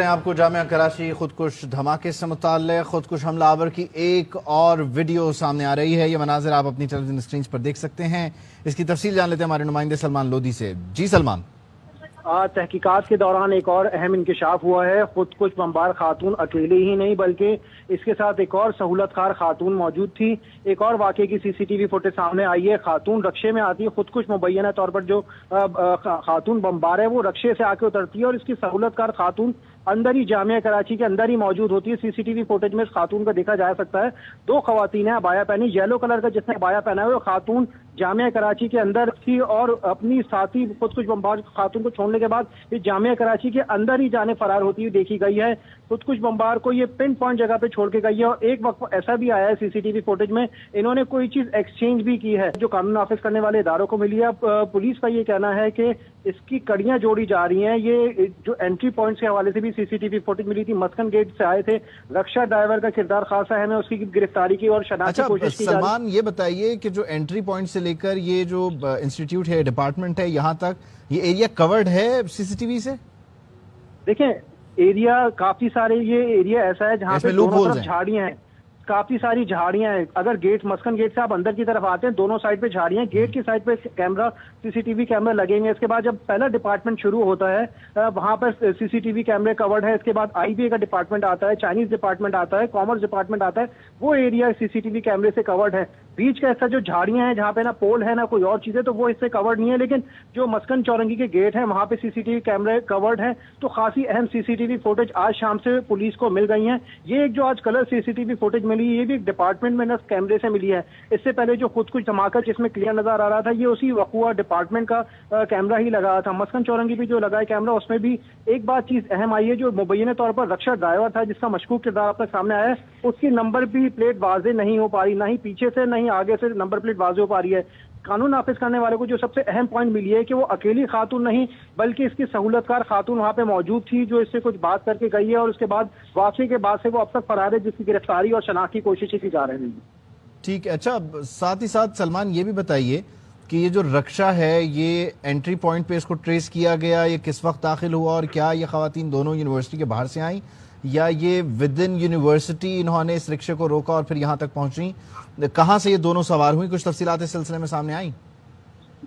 ہیں آپ کو جامعہ کراچی خودکش دھماکے سے متعلق خودکش حملہ آور کی ایک اور ویڈیو سامنے آ رہی ہے۔ یہ مناظر آپ اپنی ٹیلی ویژن اسکرین پر دیکھ سکتے ہیں۔ اس کی تفصیل جان لیتے ہیں ہمارے نمائندے سلمان لودھی سے۔ جی سلمان، تحقیقات کے دوران ایک اور اہم انکشاف ہوا ہے۔ خودکش بمبار خاتون اکیلے ہی نہیں بلکہ اس کے ساتھ ایک اور سہولت کار خاتون موجود تھی۔ ایک اور واقعے کی سی سی ٹی وی فوٹیج سامنے آئی ہے۔ خاتون رکشے میں آتی ہے، خودکش مبینہ طور پر جو خاتون بمبار ہے وہ رکشے سے آ کے اترتی ہے اور اس کی سہولت کار خاتون اندر ہی جامعہ کراچی کے اندر ہی موجود ہوتی ہے۔ سی سی ٹی وی فوٹیج میں اس خاتون کو دیکھا جا سکتا ہے۔ دو خواتین ہیں عبایا پہنی، یلو کلر کا جس نے عبایا پہنا ہے وہ خاتون جامعہ کراچی کے اندر تھی اور اپنی ساتھی خودکش بمبار خاتون کو چھوڑنے کے بعد یہ جامعہ کراچی کے اندر ہی جانے فرار ہوتی ہوئی دیکھی گئی ہے۔ خودکش بمبار کو یہ پن پوائنٹ جگہ پہ چھوڑ کے گئی ہے اور ایک وقت ایسا بھی آیا ہے سی سی ٹی وی فوٹیج میں انہوں نے کوئی چیز ایکسچینج بھی کی ہے جو قانون نافذ کرنے والے اداروں کو ملی ہے۔ پولیس کا یہ کہنا ہے کہ اس کی کڑیاں جوڑی جا رہی ہیں۔ یہ جو انٹری پوائنٹس کے حوالے سے بھی سی سی ٹی وی فوٹیج ملی تھی، مسکن گیٹ سے آئے تھے، رکشا ڈرائیور کا کردار خاص اہم ہے، اس کی گرفتاری کی اور شناخت کی کوشش کی جا رہی ہے۔ سلمان یہ بتائیے کہ جو انٹری پوائنٹ سے لے کر یہ جو انسٹیٹیوٹ ہے، ڈپارٹمنٹ ہے، یہاں تک یہ ایریا کورڈ ہے سی سی ٹی وی سے؟ دیکھیں ایریا کافی سارے، یہ ایریا ایسا ہے جہاں پہ دونوں طرف جھاڑیاں ہیں، کافی ساری جھاڑیاں ہیں۔ اگر گیٹ مسکن گیٹ سے آپ اندر کی طرف آتے ہیں دونوں سائڈ پہ جھاڑیاں ہیں، گیٹ کی سائڈ پہ کیمرہ سی سی ٹی وی کیمرہ لگیں گے۔ اس کے بعد جب پہلا ڈپارٹمنٹ شروع ہوتا ہے وہاں پر سی سی ٹی وی کیمرے کورڈ ہے۔ اس کے بعد آئی بی اے کا ڈپارٹمنٹ آتا ہے، چائنیز ڈپارٹمنٹ آتا ہے، کامرس ڈپارٹمنٹ آتا ہے، وہ ایریا سی سی ٹی وی کیمرے سے کورڈ ہے۔ بیچ کا ایسا جو جھاڑیاں ہیں جہاں پہ نہ پول ہے نہ کوئی اور چیزیں تو وہ اس سے کورڈ نہیں ہے، لیکن جو مسکن چورنگی کے گیٹ ہیں وہاں پہ سی سی ٹی وی کیمرے کورڈ ہیں۔ تو کافی اہم سی سی ٹی وی فوٹیج آج شام سے پولیس کو مل گئی ہیں۔ یہ ایک جو آج کلر سی سی ٹی وی فوٹیج ملی یہ بھی ایک ڈپارٹمنٹ میں کیمرے سے ملی ہے۔ اس سے پہلے جو خودکش دھماکہ جس میں کلیئر نظر آ رہا تھا یہ اسی وقوع ڈپارٹمنٹ کا کیمرہ ہی لگا تھا۔ مسکن چورنگی بھی جو لگا ہے کیمرہ اس میں بھی ایک بات چیز اہم آئی ہے، جو مبینہ طور پر رکشا ڈرائیور تھا جس کا مشکوک کردار اب تک سامنے آیا ہے، اس کی نمبر بھی پلیٹ واضح نہیں ہو پا رہی، نہ ہی پیچھے سے نہ ہی آگے سے نمبر پلیٹ واضح ہو پا رہی ہے۔ قانون نافذ کرنے والے کو جو سب سے اہم پوائنٹ ملی ہے کہ وہ اکیلی خاتون نہیں بلکہ اس کی سہولت کار خاتون وہاں پہ موجود تھی جو اس سے کچھ بات کر کے گئی ہے اور اس کے بعد واقعے کے بعد سے وہ اب تک فرار ہے، جس کی گرفتاری اور شناخت کی کوشش کی جا رہی ہے۔ ٹھیک ہے، اچھا ساتھ ہی ساتھ سلمان یہ بھی بتائیے کہ یہ جو رکشا ہے یہ انٹری پوائنٹ پہ اس کو ٹریس کیا گیا، یہ کس وقت داخل ہوا اور کیا یہ خواتین دونوں یونیورسٹی کے باہر سے آئیں یا یہ ود ان یونیورسٹی انہوں نے اس رکشے کو روکا اور پھر یہاں تک پہنچیں؟ کہاں سے یہ دونوں سوار ہوئیں؟ کچھ تفصیلات اس سلسلے میں سامنے آئیں؟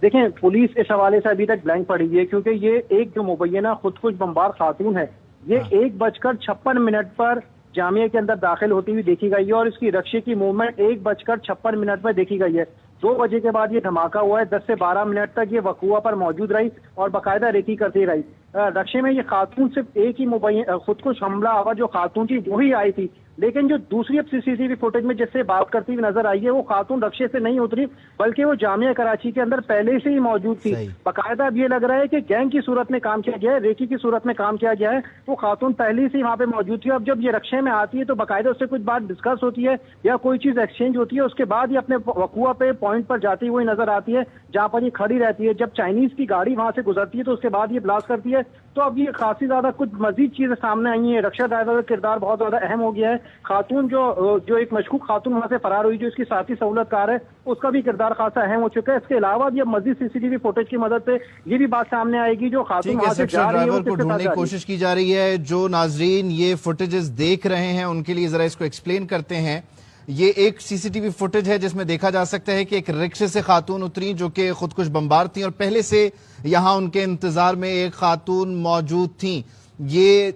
دیکھیں پولیس اس حوالے سے ابھی تک بلینک پڑی ہے کیونکہ یہ ایک جو مبینہ خودکش بمبار خاتون ہے یہ 1:56 پر جامعہ کے اندر داخل ہوتی ہوئی دیکھی گئی ہے اور اس کی رکشے کی موومنٹ 1:56 پر دیکھی گئی ہے۔ 2 بجے کے بعد یہ دھماکہ ہوا ہے، 10 سے 12 منٹ تک یہ وقوع پر موجود رہی اور باقاعدہ ریکی کرتی رہی۔ رکشے میں یہ خاتون صرف ایک ہی خودکش حملہ آور جو خاتون تھی وہی آئی تھی، لیکن جو دوسری اب سی سی ٹی وی فوٹیج میں جس سے بات کرتی ہوئی نظر آئی ہے وہ خاتون رکشے سے نہیں اتری بلکہ وہ جامعہ کراچی کے اندر پہلے سے ہی موجود تھی۔ باقاعدہ اب یہ لگ رہا ہے کہ گینگ کی صورت میں کام کیا گیا ہے، ریکی کی صورت میں کام کیا گیا ہے۔ وہ خاتون پہلے سے ہی وہاں پہ موجود تھی۔ اب جب یہ رکشے میں آتی ہے تو باقاعدہ اس سے کچھ بات ڈسکس ہوتی ہے یا کوئی چیز ایکسچینج ہوتی ہے، اس کے بعد یہ اپنے وقوع پہ پوائنٹ پر جاتی ہوئی نظر آتی ہے جہاں پر یہ کھڑی رہتی ہے۔ جب چائنیز کی گاڑی وہاں سے گزرتی ہے تو اس کے بعد یہ بلاسٹ کرتی ہے۔ تو اب یہ خاصی زیادہ کچھ مزید چیزیں سامنے آئی ہیں۔ رکشا ڈرائیور کا کردار بہت زیادہ اہم ہو گیا ہے۔ خاتون جو ایک مشکوک خاتون وہاں سے فرار ہوئی جو اس کی ساتھی سہولت کار ہے اس کا بھی کردار خاصا اہم ہو چکا ہے۔ اس کے علاوہ بھی اب مزید سی سی ٹی وی فوٹیج کی مدد سے یہ بھی بات سامنے آئے گی جو خاتون وہاں سے جا رہی ہے وہ کس کے ساتھ جا رہی ہے۔ کوشش کی جا رہی ہے۔ جو ناظرین یہ فوٹیجز دیکھ رہے ہیں ان کے لیے ذرا اس کو ایکسپلین کرتے ہیں۔ یہ ایک سی سی ٹی وی فوٹیج ہے جس میں دیکھا جا سکتا ہے کہ ایک رکشے سے خاتون اتری جو کہ خودکش بمبار تھیں اور پہلے سے یہاں ان کے انتظار میں ایک خاتون موجود تھیں۔ یہ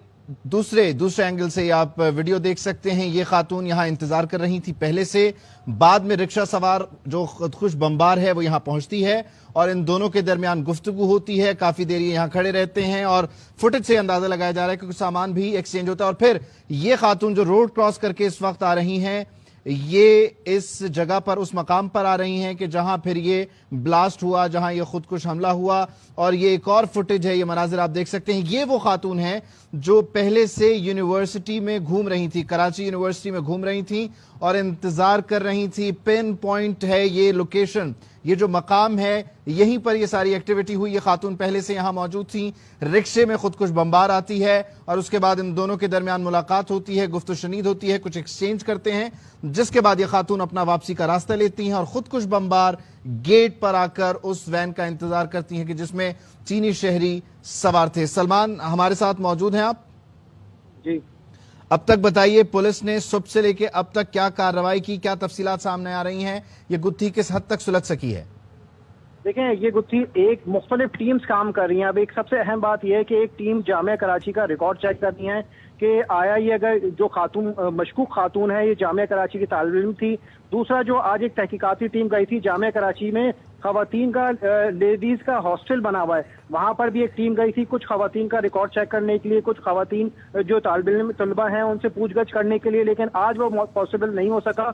دوسرے اینگل سے آپ ویڈیو دیکھ سکتے ہیں، یہ خاتون یہاں انتظار کر رہی تھی پہلے سے، بعد میں رکشہ سوار جو خودکش بمبار ہے وہ یہاں پہنچتی ہے اور ان دونوں کے درمیان گفتگو ہوتی ہے، کافی دیر یہاں کھڑے رہتے ہیں اور فوٹیج سے اندازہ لگایا جا رہا ہے کہ کچھ سامان بھی ایکسچینج ہوتا ہے اور پھر یہ خاتون جو روڈ کراس کر کے اس وقت آ رہی ہیں یہ اس جگہ پر اس مقام پر آ رہی ہیں کہ جہاں پھر یہ بلاسٹ ہوا، جہاں یہ خودکش حملہ ہوا۔ اور یہ ایک اور فوٹیج ہے، یہ مناظر آپ دیکھ سکتے ہیں، یہ وہ خاتون ہیں جو پہلے سے یونیورسٹی میں گھوم رہی تھی، کراچی یونیورسٹی میں گھوم رہی تھی اور انتظار کر رہی تھی۔ پن پوائنٹ ہے یہ لوکیشن، یہ جو مقام ہے یہیں پر یہ ساری ایکٹیویٹی ہوئی۔ یہ خاتون پہلے سے یہاں موجود تھیں، رکشے میں خودکش بمبار آتی ہے اور اس کے بعد ان دونوں کے درمیان ملاقات ہوتی ہے، گفت و شنید ہوتی ہے، کچھ ایکسچینج کرتے ہیں، جس کے بعد یہ خاتون اپنا واپسی کا راستہ لیتی ہیں اور خودکش بمبار گیٹ پر آ کر اس وین کا انتظار کرتی ہیں کہ جس میں چینی شہری سوار تھے۔ سلمان ہمارے ساتھ موجود ہیں آپ؟ جی اب تک بتائیے پولیس نے صبح سے لے کے اب تک کیا کارروائی کی، کیا تفصیلات سامنے آ رہی ہیں، یہ گتھی کس حد تک سلجھ سکی ہے؟ دیکھیں یہ گتھی ایک مختلف ٹیمز کام کر رہی ہیں. اب ایک سب سے اہم بات یہ ہے کہ ایک ٹیم جامعہ کراچی کا ریکارڈ چیک کرتی ہے کہ آیا یہ اگر جو خاتون مشکوک خاتون ہے یہ جامعہ کراچی کی طالب علم تھی. دوسرا جو آج ایک تحقیقاتی ٹیم گئی تھی جامعہ کراچی میں خواتین کا لیڈیز کا ہاسٹل بنا ہوا ہے، وہاں پر بھی ایک ٹیم گئی تھی کچھ خواتین کا ریکارڈ چیک کرنے کے لیے، کچھ خواتین جو طالب علم طلبہ ہیں ان سے پوچھ گچھ کرنے کے لیے، لیکن آج وہ پاسبل نہیں ہو سکا.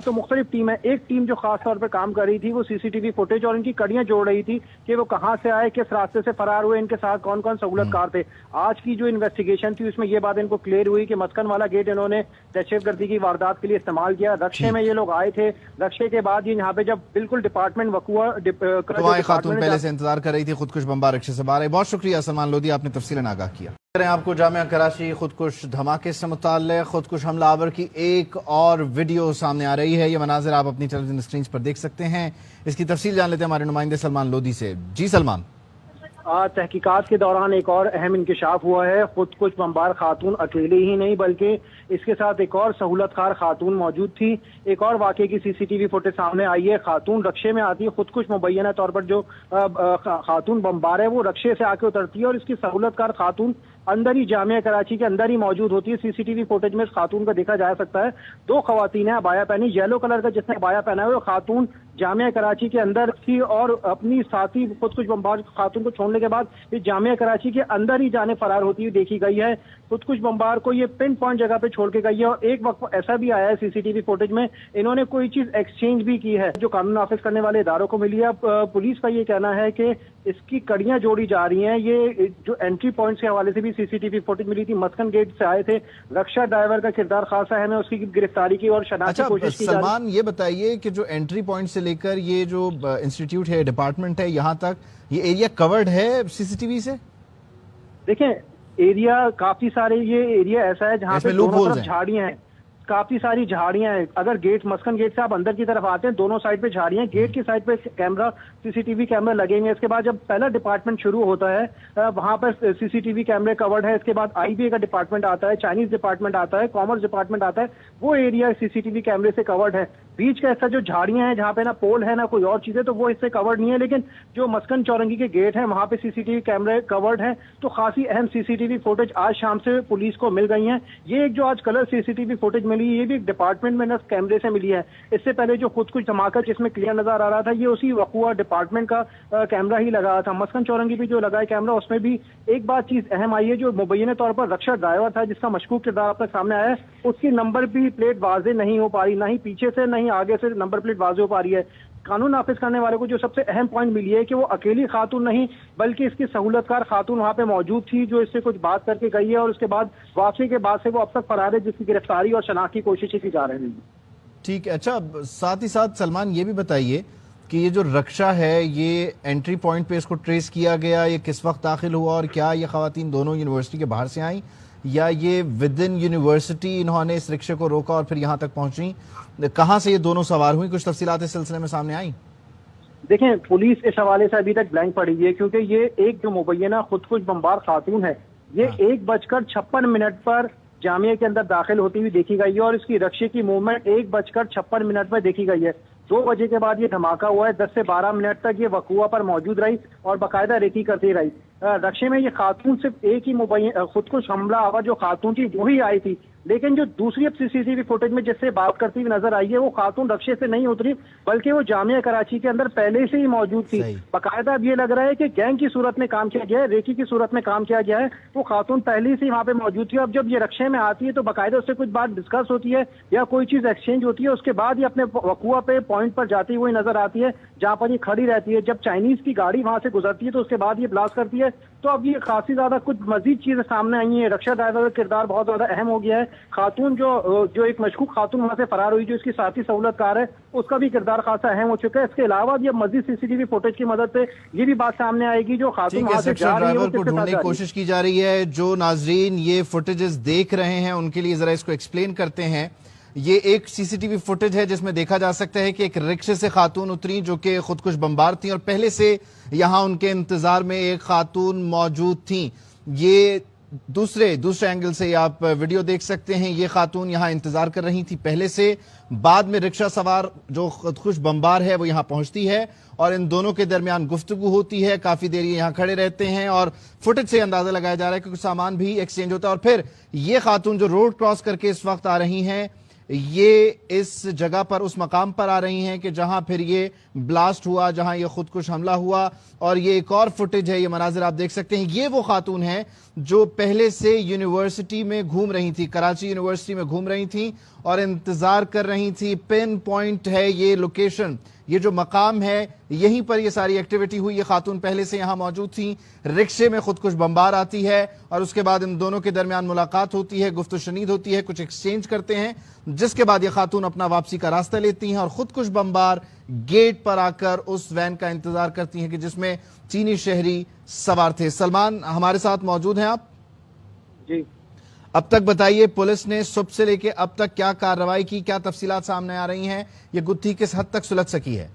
تو مختلف ٹیم ہے. ایک ٹیم جو خاص طور پہ کام کر رہی تھی وہ سی سی ٹی وی فوٹیج اور ان کی کڑیاں جوڑ رہی تھی کہ وہ کہاں سے آئے، کس راستے سے فرار ہوئے، ان کے ساتھ کون کون سہولت کار تھے. آج کی جو انویسٹیگیشن تھی اس میں یہ بات ان کو کلیئر ہوئی کہ مسکن والا گیٹ انہوں نے دہشت گردی کی واردات کے لیے استعمال کیا. رکشے میں یہ لوگ آئے تھے، رکشے کے بعد یہ یہاں پہ جب بالکل ڈپارٹمنٹ خاتون پہلے سے انتظار کر رہی تھی خودکش بمبار رکشے سے باہر. بہت شکریہ سلمان لودھی، آپ نے تفصیلاً آگاہ کیا. آپ کو جامعہ کراچی خودکش دھماکے سے متعلق خودکش حملہ آور کی ایک اور ویڈیو سامنے آ رہی ہے. یہ مناظر آپ اپنی ٹیلی ویژن اسکرینز پر دیکھ سکتے ہیں. اس کی تفصیل جان لیتے ہیں ہمارے نمائندے سلمان لودھی سے. جی سلمان. تحقیقات کے دوران ایک اور اہم انکشاف ہوا ہے. خودکش بمبار خاتون اکیلے ہی نہیں بلکہ اس کے ساتھ ایک اور سہولت کار خاتون موجود تھی. ایک اور واقعے کی سی سی ٹی وی فوٹیج سامنے آئی ہے. خاتون رکشے میں آتی ہے، خودکش مبینہ طور پر جو خاتون بمبار ہے وہ رکشے سے آ کے اترتی ہے اور اس کی سہولت کار خاتون اندر ہی جامعہ کراچی کے اندر ہی موجود ہوتی ہے. سی سی ٹی وی فوٹیج میں اس خاتون کو دیکھا جا سکتا ہے. دو خواتین ہیں ابایا پہنی، یلو کلر کا جس نے ابایا پہنا ہے وہ خاتون جامعہ کراچی کے اندر تھی اور اپنی ساتھی خودکش بمبار خاتون کو چھوڑنے کے بعد یہ جامعہ کراچی کے اندر ہی جانے فرار ہوتی ہوئی دیکھی گئی ہے. خودکش بمبار کو یہ پن پوائنٹ جگہ پہ چھوڑ کے گئی ہے اور ایک وقت ایسا بھی آیا ہے سی سی ٹی وی فوٹیج میں انہوں نے کوئی چیز ایکسچینج بھی کی ہے جو قانون نافذ کرنے والے اداروں کو ملی ہے. پولیس کا یہ کہنا ہے کہ اس کی کڑیاں جوڑی جا رہی ہیں. یہ جو انٹری پوائنٹس کے حوالے سے بھی سی سی ٹی وی فوٹیج ملی تھی، مسکن گیٹ سے آئے تھے. رکشا ڈرائیور کا کردار خاص اہم ہے، اس کی گرفتاری کی اور شناخت کی کوشش کی. سلمان یہ بتائیے کہ جو انٹری پوائنٹ سے لے کر یہ جو انسٹیٹیوٹ ہے، ڈپارٹمنٹ ہے، یہاں تک یہ ایریا کورڈ ہے سی سی ٹی وی سے؟ دیکھیں ایریا کافی سارے، یہ ایریا ایسا ہے جہاں پہ دونوں طرف جھاڑیاں ہیں، کافی ساری جھاڑیاں ہیں. اگر گیٹ مسکن گیٹ سے آپ اندر کی طرف آتے ہیں دونوں سائڈ پہ جھاڑیاں ہیں، گیٹ کی سائڈ پہ کیمرہ سی سی ٹی وی کیمرہ لگیں گے. اس کے بعد جب پہلا ڈپارٹمنٹ شروع ہوتا ہے وہاں پر سی سی ٹی وی کیمرے کورڈ ہے. اس کے بعد آئی بی اے کا ڈپارٹمنٹ آتا ہے، چائنیز ڈپارٹمنٹ آتا ہے، کامرس ڈپارٹمنٹ آتا ہے، وہ ایریا سی سی ٹی وی کیمرے سے کورڈ ہے. بیچ کا ایسا جو جھاڑیاں ہیں جہاں پہ نہ پول ہے نہ کوئی اور چیزیں تو وہ اس سے کورڈ نہیں ہے. لیکن جو مسکن چورنگی کے گیٹ ہیں وہاں پہ سی سی ٹی وی کیمرے کورڈ ہیں. تو خاصی اہم سی سی ٹی وی فوٹیج آج شام سے پولیس کو مل گئی ہیں. یہ ایک جو آج کلر سی سی ٹی وی فوٹیج ملی یہ بھی ایک ڈپارٹمنٹ میں نہ کیمرے سے ملی ہے. اس سے پہلے جو خود کچھ دھماکہ جس میں کلیئر نظر آ رہا تھا یہ اسی وقوع ڈپارٹمنٹ کا کیمرہ ہی لگا تھا. مسکن چورنگی بھی جو لگا ہے کیمرہ اس میں بھی ایک بات چیز اہم آئی ہے، جو مبینہ طور پر رکشا ڈرائیور تھا جس کا مشکوک کردار اب تک سامنے آیا ہے، اس کی نمبر بھی پلیٹ واضح نہیں ہو پا رہی، نہ ہی پیچھے سے نہ ہی آگے سے نمبر پلیٹ واضح ہو پا رہی ہے. قانون نافذ کرنے والے کو جو سب سے اہم پوائنٹ ملی ہے کہ وہ اکیلی خاتون نہیں بلکہ اس کی سہولت کار خاتون وہاں پہ موجود تھی جو اس سے کچھ بات کر کے گئی ہے اور اس کے بعد واپسی کے بعد سے وہ اب تک فرار ہے جس کی گرفتاری اور شناخت کی کوششیں کی جا رہی ہیں. ٹھیک ہے. اچھا ساتھ ہی ساتھ سلمان یہ بھی بتائیے کہ یہ جو رکشا ہے یہ انٹری پوائنٹ پہ اس کو ٹریس کیا گیا، یہ کس وقت داخل ہوا اور کیا یہ خواتین دونوں یونیورسٹی کے باہر سے آئیں یا یہ ود ان یونیورسٹی انہوں نے اس رکشے کو روکا اور پھر یہاں تک پہنچیں؟ کہاں سے یہ دونوں سوار ہوئیں؟ کچھ تفصیلات اس سلسلے میں سامنے آئیں؟ دیکھیں پولیس اس حوالے سے ابھی تک بلینک پڑی ہے کیونکہ یہ ایک جو مبینہ خودکش بمبار خاتون ہے یہ 1:56 پر جامعہ کے اندر داخل ہوتی ہوئی دیکھی گئی ہے اور اس کی رکشے کی موومنٹ 1:56 پر دیکھی گئی ہے. 2 بجے کے بعد یہ دھماکہ ہوا ہے. 10 سے 12 منٹ تک یہ وقوع پر موجود رہی اور باقاعدہ ریکی کرتی رہی. رکشے میں یہ خاتون صرف ایک ہی خودکش حملہ آور جو خاتون تھی وہی آئی تھی، لیکن جو دوسری اب سی سی ٹی وی فوٹیج میں جس سے بات کرتی ہوئی نظر آئی ہے وہ خاتون رکشے سے نہیں اتری بلکہ وہ جامعہ کراچی کے اندر پہلے سے ہی موجود تھی. باقاعدہ اب یہ لگ رہا ہے کہ گینگ کی صورت میں کام کیا گیا ہے، ریکی کی صورت میں کام کیا گیا ہے. وہ خاتون پہلے سے ہی وہاں پہ موجود تھی. اب جب یہ رکشے میں آتی ہے تو باقاعدہ اس سے کچھ بات ڈسکس ہوتی ہے یا کوئی چیز ایکسچینج ہوتی ہے، اس کے بعد یہ اپنے وقوع پہ پوائنٹ پر جاتی ہوئی نظر آتی ہے جہاں پر یہ کھڑی رہتی ہے. جب چائنیز کی گاڑی وہاں سے گزرتی ہے تو اس کے بعد یہ بلاسٹ کرتی ہے. تو اب یہ خاصی زیادہ کچھ مزید چیزیں سامنے آئی ہیں. رکشا ڈرائیور کا کردار بہت زیادہ اہم ہو گیا ہے. خاتون جو ایک مشکوک خاتون وہاں سے فرار ہوئی جو اس کی ساتھی سہولت کار ہے اس کا بھی کردار خاصا اہم ہو چکا ہے. اس کے علاوہ بھی اب مزید سی سی ٹی وی فوٹیج کی مدد سے یہ بھی بات سامنے آئے گی جو خاتون وہاں سے جا رہی ہے ڈرائیور کو ڈھونڈنے کی کوشش کی جا رہی ہے. جو ناظرین یہ فوٹیجز دیکھ رہے ہیں ان کے لیے ذرا اس کو ایکسپلین کرتے ہیں. یہ ایک سی سی ٹی وی فوٹیج ہے جس میں دیکھا جا سکتا ہے کہ ایک رکشے سے خاتون اتری جو کہ خودکش بمبار تھیں اور پہلے سے یہاں ان کے انتظار میں ایک خاتون موجود تھیں. یہ دوسرے اینگل سے آپ ویڈیو دیکھ سکتے ہیں. یہ خاتون یہاں انتظار کر رہی تھی پہلے سے, بعد میں رکشہ سوار جو خودکش بمبار ہے وہ یہاں پہنچتی ہے اور ان دونوں کے درمیان گفتگو ہوتی ہے. کافی دیر یہاں کھڑے رہتے ہیں اور فوٹیج سے اندازہ لگایا جا رہا ہے کہ کچھ سامان بھی ایکسچینج ہوتا ہے. اور پھر یہ خاتون جو روڈ کراس کر کے اس وقت آ رہی ہیں, یہ اس جگہ پر, اس مقام پر آ رہی ہیں کہ جہاں پھر یہ بلاسٹ ہوا, جہاں یہ خودکش حملہ ہوا. اور یہ ایک اور فوٹیج ہے, یہ مناظر آپ دیکھ سکتے ہیں. یہ وہ خاتون ہیں جو پہلے سے یونیورسٹی میں گھوم رہی تھی, کراچی یونیورسٹی میں گھوم رہی تھیں اور انتظار کر رہی تھی. پن پوائنٹ ہے یہ لوکیشن, یہ جو مقام ہے, یہیں پر یہ ساری ایکٹیویٹی ہوئی. یہ خاتون پہلے سے یہاں موجود تھیں. رکشے میں خودکش بمبار آتی ہے اور اس کے بعد ان دونوں کے درمیان ملاقات ہوتی ہے, گفت و شنید ہوتی ہے, کچھ ایکسچینج کرتے ہیں, جس کے بعد یہ خاتون اپنا واپسی کا راستہ لیتی ہیں اور خودکش بمبار گیٹ پر آ کر اس وین کا انتظار کرتی ہیں کہ جس میں چینی شہری سوار تھے. سلمان ہمارے ساتھ موجود ہیں آپ؟ جی. اب تک بتائیے, پولیس نے صبح سے لے کے اب تک کیا کارروائی کی, کیا تفصیلات سامنے آ رہی ہیں, یہ گتھی کس حد تک سلجھ سکی ہے؟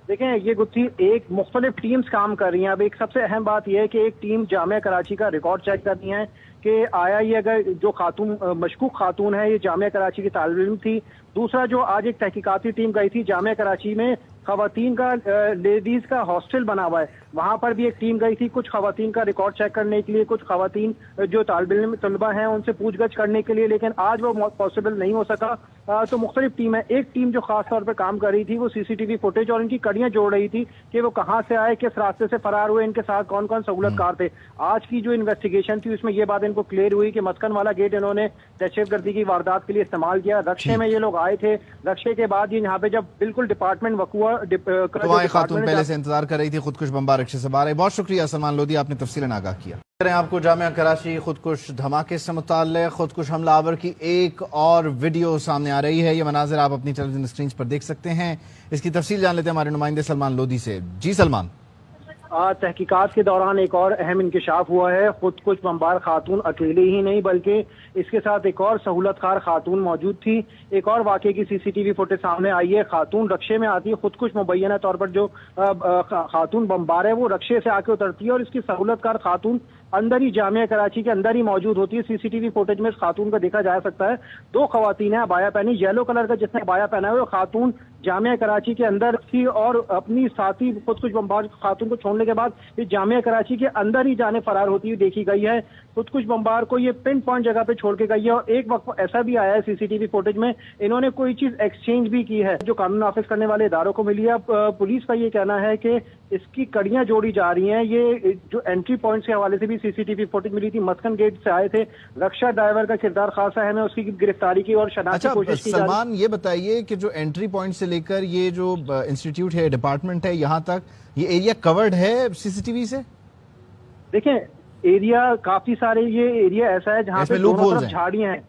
دیکھیں, یہ گتھی ایک مختلف ٹیمز کام کر رہی ہیں. اب ایک سب سے اہم بات یہ ہے کہ ایک ٹیم جامعہ کراچی کا ریکارڈ چیک کرنی ہے کہ آیا یہ اگر جو خاتون مشکوک خاتون ہے یہ جامعہ کراچی کی طالب علم تھی. دوسرا, جو آج ایک تحقیقاتی ٹیم گئی تھی جامعہ کراچی میں, خواتین کا لیڈیز کا ہاسٹل بنا ہوا ہے, وہاں پر بھی ایک ٹیم گئی تھی کچھ خواتین کا ریکارڈ چیک کرنے کے لیے, کچھ خواتین جو طالب علم طلبہ ہیں ان سے پوچھ گچھ کرنے کے لیے, لیکن آج وہ پاسبل نہیں ہو سکا. تو مختلف ٹیم ہے. ایک ٹیم جو خاص طور پہ کام کر رہی تھی وہ سی سی ٹی وی فوٹیج اور ان کی کڑیاں جوڑ رہی تھی کہ وہ کہاں سے آئے, کس راستے سے فرار ہوئے, ان کے ساتھ کون کون سہولت کار تھے. آج کی جو انویسٹیگیشن تھی اس میں یہ بات ان کو کلیئر ہوئی کہ مسکن والا گیٹ انہوں نے دہشت گردی کی واردات کے لیے استعمال کیا. رکشے میں یہ لوگ آئے تھے, رکشے کے بعد یہ یہاں پہ جب بالکل ڈپارٹمنٹ وقوع خاتون پہلے سے انتظار کر رہی تھی خودکش بمبار رکشے سے باہر. بہت شکریہ سلمان لودھی, آپ نے تفصیلاً آگاہ کیا. آپ کو جامعہ کراچی خودکش دھماکے سے متعلق خودکش حملہ آور کی ایک اور ویڈیو سامنے آ رہی ہے. یہ مناظر آپ اپنی ٹیلی ویژن اسکرین پر دیکھ سکتے ہیں. اس کی تفصیل جان لیتے ہیں ہمارے نمائندے سلمان لودھی سے. جی سلمان. تحقیقات کے دوران ایک اور اہم انکشاف ہوا ہے. خودکش بمبار خاتون اکیلے ہی نہیں بلکہ اس کے ساتھ ایک اور سہولت کار خاتون موجود تھی. ایک اور واقعے کی سی سی ٹی وی فوٹیج سامنے آئی ہے. خاتون رکشے میں آتی ہے, خودکش مبینہ طور پر جو خاتون بمبار ہے وہ رکشے سے آ کے اترتی ہے اور اس کی سہولت کار خاتون اندر ہی جامعہ کراچی کے اندر ہی موجود ہوتی ہے. سی سی ٹی وی فوٹیج میں اس خاتون کو دیکھا جا سکتا ہے. دو خواتین ہیں ابایا پہنی, یلو کلر کا جس نے ابایا پہنا ہے وہ خاتون جامعہ کراچی کے اندر تھی اور اپنی ساتھی خودکش بمبار خاتون کو چھوڑنے کے بعد یہ جامعہ کراچی کے اندر ہی جانے فرار ہوتی ہوئی دیکھی گئی ہے. خودکش بمبار کو یہ پن پوائنٹ جگہ پہ چھوڑ کے گئی ہے اور ایک وقت ایسا بھی آیا ہے سی سی ٹی وی فوٹیج میں انہوں نے کوئی چیز ایکسچینج بھی کی ہے جو قانون نافذ کرنے والے اداروں کو ملی ہے. پولیس کا یہ کہنا ہے کہ اس کی کڑیاں جوڑی جا رہی ہیں. یہ جو انٹری پوائنٹس کے حوالے سے بھی سی سی ٹی وی فوٹیج ملی تھی, مسکن گیٹ سے آئے تھے. رکشہ ڈرائیور کا کردار خاص اہم ہے, اس کی گرفتاری کی اور شناخت کی کوشش کی. سلمان یہ بتائیے کہ جو انٹری پوائنٹ سے لے کر یہ جو انسٹیٹیوٹ ہے, ڈپارٹمنٹ ہے, یہاں تک یہ ایریا کورڈ ہے سی سی ٹی وی سے؟ دیکھیں, ایریا کافی سارے, یہ ایریا ایسا ہے جہاں پہ دونوں طرف جھاڑیاں ہیں,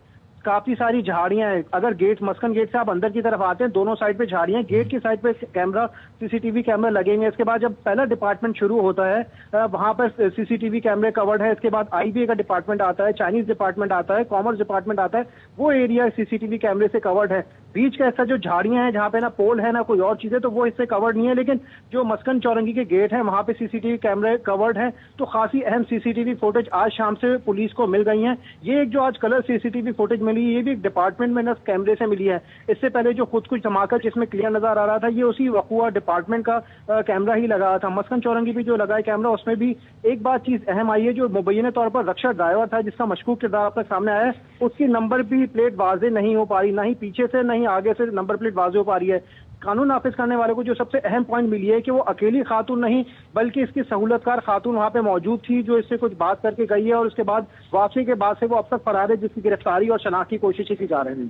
کافی ساری جھاڑیاں ہیں. اگر گیٹ مسکن گیٹ سے آپ اندر کی طرف آتے ہیں دونوں سائڈ پہ جھاڑیاں ہیں, گیٹ کی سائڈ پہ کیمرہ سی سی ٹی وی کیمرہ لگیں گے. اس کے بعد جب پہلا ڈپارٹمنٹ شروع ہوتا ہے وہاں پر سی سی ٹی وی کیمرے کورڈ ہے. اس کے بعد آئی بی اے کا ڈپارٹمنٹ آتا ہے, چائنیز ڈپارٹمنٹ آتا ہے, کامرس ڈپارٹمنٹ آتا ہے, وہ ایریا سی سی ٹی وی کیمرے سے کورڈ ہے. بیچ کا ایسا جو جھاڑیاں ہیں جہاں پہ نہ پول ہے نہ کوئی اور چیزیں تو وہ اس سے کورڈ نہیں ہے. لیکن جو مسکن چورنگی کے گیٹ ہیں وہاں پہ سی سی ٹی وی کیمرے کورڈ ہیں. تو کافی اہم سی سی ٹی وی فوٹیج آج شام سے پولیس کو مل گئی ہیں. یہ ایک جو آج کلر سی سی ٹی وی فوٹیج ملی یہ بھی ایک ڈپارٹمنٹ میں کیمرے سے ملی ہے. اس سے پہلے جو خودکش دھماکہ جس میں کلیئر نظر آ رہا تھا یہ اسی وقوع ڈپارٹمنٹ کا کیمرہ ہی لگا تھا. مسکن چورنگی بھی جو لگا ہے کیمرہ اس میں بھی ایک بات چیز اہم آئی ہے, جو مبینہ طور پر رکشہ ڈرائیور تھا جس کا مشکوک کردار اب تک سامنے آیا ہے, اس کی نمبر بھی پلیٹ واضح نہیں ہو پا رہی, نہ ہی پیچھے سے نہ ہی آگے سے نمبر پلیٹ واضح ہو پا رہی ہے. قانون نافذ کرنے والے کو جو سب سے اہم پوائنٹ ملی ہے کہ وہ اکیلی خاتون نہیں بلکہ اس کی سہولت کار خاتون وہاں پہ موجود تھی جو اس سے کچھ بات کر کے گئی ہے اور اس کے بعد واپسی کے بعد سے وہ اب تک فرار ہے جس کی گرفتاری اور شناخت کی کوششیں کی جا رہی ہیں.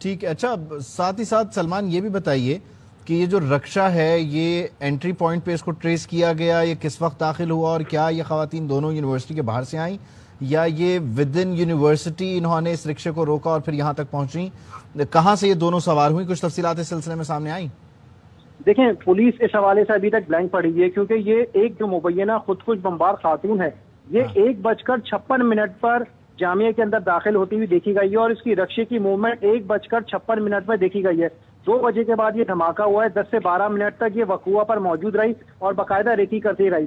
ٹھیک ہے. اچھا, ساتھ ہی ساتھ سلمان یہ بھی بتائیے کہ یہ جو رکشہ ہے یہ انٹری پوائنٹ پہ اس کو ٹریس کیا گیا, یہ کس وقت داخل ہوا اور کیا یہ خواتین دونوں یونیورسٹی کے باہر سے آئیں یا یہ ود ان یونیورسٹی انہوں نے اس رکشے کو روکا اور پھر یہاں تک پہنچیں؟ کہاں سے یہ دونوں سوار ہوئیں؟ کچھ تفصیلات اس سلسلے میں سامنے آئیں؟ دیکھیں, پولیس اس حوالے سے ابھی تک بلینک پڑی ہے کیونکہ یہ ایک جو مبینہ خودکش بمبار خاتون ہے یہ 1:56 پر جامعہ کے اندر داخل ہوتی ہوئی دیکھی گئی ہے اور اس کی رکشے کی موومنٹ 1:56 پر دیکھی گئی ہے. 2 بجے کے بعد یہ دھماکہ ہوا ہے. 10 سے 12 منٹ تک یہ وقوع پر موجود رہی اور باقاعدہ ریکی کرتی رہی.